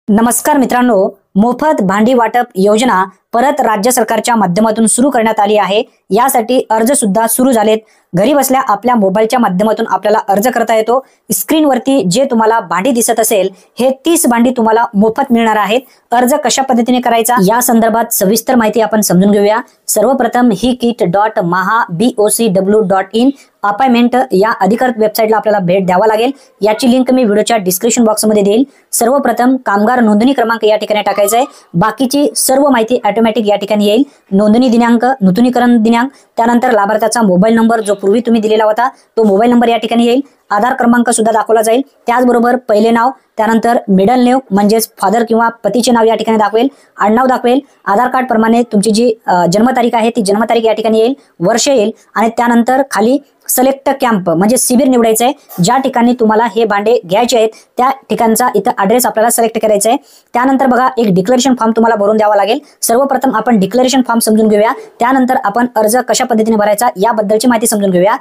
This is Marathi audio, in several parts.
नमस्कार मित्रांनो, मोफत भांडी वाटप योजना परत राज्य सरकारच्या माध्यमातून सुरू करण्यात आली आहे। यासाठी अर्ज सुद्धा सुरू झालेत। घरी बसल्या आपल्या मोबाईलच्या माध्यमातून आपल्याला अर्ज करता येतो। स्क्रीनवरती जे तुम्हाला भांडी दिसत असेल हे 30 भांडी तुम्हाला मोफत मिळणार आहेत। अर्ज कशा पद्धतीने करायचा या संदर्भात सविस्तर माहिती आपण समजून घेऊया। सर्वप्रथम ही kit.mahabocw.in अपॉइंटमेंट या अधिकृत वेबसाईटला आपल्याला भेट द्यावा लागेल। याची लिंक मी व्हिडिओच्या डिस्क्रिप्शन बॉक्समध्ये देईल। सर्वप्रथम कामगार नोंदणी क्रमांक या ठिकाणी टाकायचा आहे। बाकीची सर्व माहिती ऑटोमॅटिक या ठिकाणी येईल। नोंदणी दिनांक, नूतनीकरण दिनांक, त्यानंतर लाभार्थ्याचा मोबाईल नंबर जो पूर्वी तुम्ही दिलेला होता तो मोबाईल नंबर या ठिकाणी येईल। आधार क्रमांक सुद्धा दाखवला जाईल। त्याचबरोबर पहिले नाव, त्यानंतर मिडल नेम म्हणजेच फादर किंवा पतीचे नाव या ठिकाणी दाखवेल, आडनाव दाखवेल। आधार कार्ड प्रमाणे तुमची जी जन्मतारीख आहे ती जन्मतारीख या ठिकाणी येईल, वर्ष येईल आणि त्यानंतर खाली सिलेक्ट कॅम्प म्हणजे शिबिर निवडायचं आहे। ज्या ठिकाणी तुम्हाला हे भांडे घ्यायचे आहेत त्या ठिकाणचा इथं ॲड्रेस आपल्याला सिलेक्ट करायचा आहे। त्यानंतर बघा एक डिक्लेरेशन फॉर्म तुम्हाला भरून द्यावा लागेल। सर्वप्रथम आपण डिक्लेरेशन फॉर्म समजून घेऊया, त्यानंतर आपण अर्ज कशा पद्धतीने भरायचा याबद्दलची माहिती समजून घेऊया।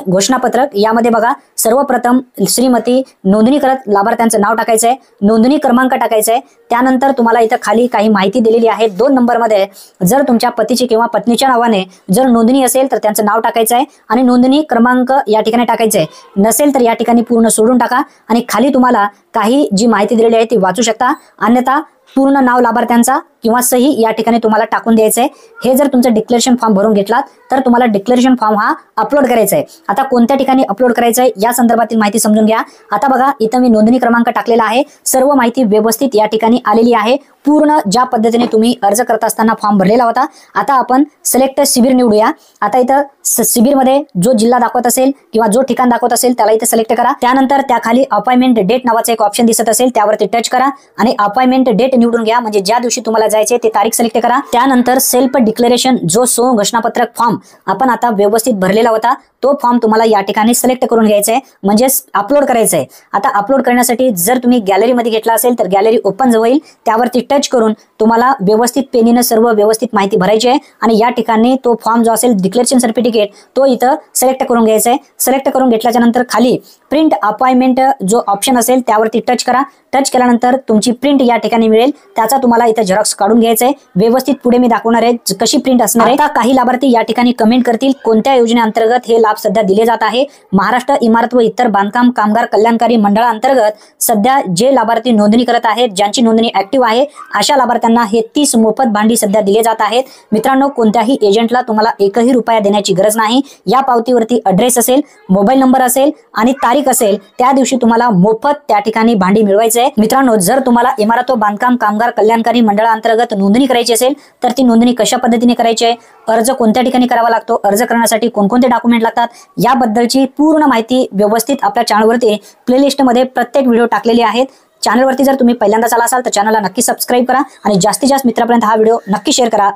घोषणापत्रक यामध्ये बघा सर्वप्रथम श्रीमती नोंदणी करत लाभार्थ्यांचं नाव टाकायचं आहे, नोंदणी क्रमांक टाकायचा आहे। त्यानंतर तुम्हाला इथं खाली काही माहिती दिलेली आहे 2 नंबरमध्ये। जर तुमच्या पतीची किंवा पत्नीच्या नावाने जर नोंदणी असेल तर त्यांचं नाव टाकायचं आहे आणि नोंदणी क्रमांक या ठिकाणी टाकायचा आहे। नसेल तर या ठिकाणी पूर्ण सोडून टाका आणि खाली तुम्हाला काही जी माहिती दिलेली आहे ती वाचू शकता। अन्यथा पूर्ण नाव लाभार्थ्यांचा किंवा सही या ठिकाणी तुम्हाला टाकून द्यायचं आहे। हे जर तुमचं डिक्लेरेशन फॉर्म भरून घेतलात तर तुम्हाला डिक्लेरेशन फॉर्म हा अपलोड करायचा आहे। आता कोणत्या ठिकाणी अपलोड करायचं आहे या संदर्भातील माहिती समजून घ्या। आता बघा इथं मी नोंदणी क्रमांक टाकलेला आहे। सर्व माहिती व्यवस्थित या ठिकाणी आलेली आहे, पूर्ण ज्या पद्धतीने तुम्ही अर्ज करत असताना फॉर्म भरलेला होता। आता आपण सिलेक्ट शिबिर निवडूया। आता इथं शिबिरमध्ये जो जिल्हा दाखवत असेल किंवा जो ठिकाण दाखवत असेल त्याला इथे सिलेक्ट करा। त्यानंतर त्या खाली अपॉइंटमेंट डेट नावाचा एक ऑप्शन दिसत असेल त्यावरती टच करा आणि अपॉइंटमेंट डेट निवडून घ्या, म्हणजे ज्या दिवशी तुम्हाला जायचे ते तारीख सिलेक्ट करा। त्यानंतर सेल्फ डिक्लेरेशन जो घोषणापत्रक फॉर्म आपण आता व्यवस्थित भरलेला होता तो फॉर्म तुम्हाला या ठिकाणी सिलेक्ट करून घ्यायचा आहे, म्हणजे अपलोड करायचं आहे। आता अपलोड करण्यासाठी जर तुम्ही गॅलरीमध्ये घेतला असेल तर गॅलरी ओपन होईल, त्यावरती टच करून तुम्हाला व्यवस्थित पेनीने सर्व व्यवस्थित माहिती भरायची आहे आणि या ठिकाणी तो फॉर्म जो असेल डिक्लेरेशन सर्टिफिकेट तो इथं सिलेक्ट करून घ्यायचा आहे। सिलेक्ट करून घेतल्याच्या नंतर खाली प्रिंट अपॉइंटमेंट जो ऑप्शन असेल त्यावरती टच करा। टच केल्यानंतर तुमची प्रिंट या ठिकाणी मिळेल, त्याचा तुम्हाला इथं झेरॉक्स काढून घ्यायचा आहे। व्यवस्थित पुढे मी दाखवणार आहे कशी प्रिंट असणार आहे। आता काही लाभार्थी या ठिकाणी कमेंट करतील कोणत्या योजनेअंतर्गत हे लाभ सध्या दिले जात आहे। महाराष्ट्र इमारत व इतर बांधकाम कामगार कल्याणकारी मंडळाअंतर्गत सध्या जे लाभार्थी नोंदणी करत आहेत, ज्यांची नोंदणी ऍक्टिव्ह आहे अशा लाभार्थ्यांना हे 30 मोफत भांडी सध्या दिले जात आहेत। मित्रांनो, कोणत्याही एजंटला तुम्हाला एकही रुपया देण्याची गरज नाही। या पावतीवरती ॲड्रेस असेल, मोबाईल नंबर असेल आणि तारीख असेल, त्या दिवशी तुम्हाला मोफत त्या ठिकाणी भांडी मिळवायचे आहे। मित्रांनो, जर तुम्हाला इमारत व बांधकाम कामगार कल्याणकारी मंडळाअंतर्गत नोंदणी करायची असेल तर ती नोंदणी कशा पद्धतीने करायची आहे, अर्ज कोणत्या ठिकाणी करावा लागतो, अर्ज करण्यासाठी कोणकोणते डॉक्युमेंट लागतात याबद्दलची पूर्ण माहिती व्यवस्थित आपल्या चॅनलवरती प्लेलिस्टमध्ये प्रत्येक व्हिडिओ टाकलेले आहेत। चॅनलवरती जर तुम्ही पहिल्यांदाच आला असाल तर चॅनलला नक्की सबस्क्राईब करा आणि जास्तीत जास्त मित्रांपर्यंत हा व्हिडिओ नक्की शेअर करा।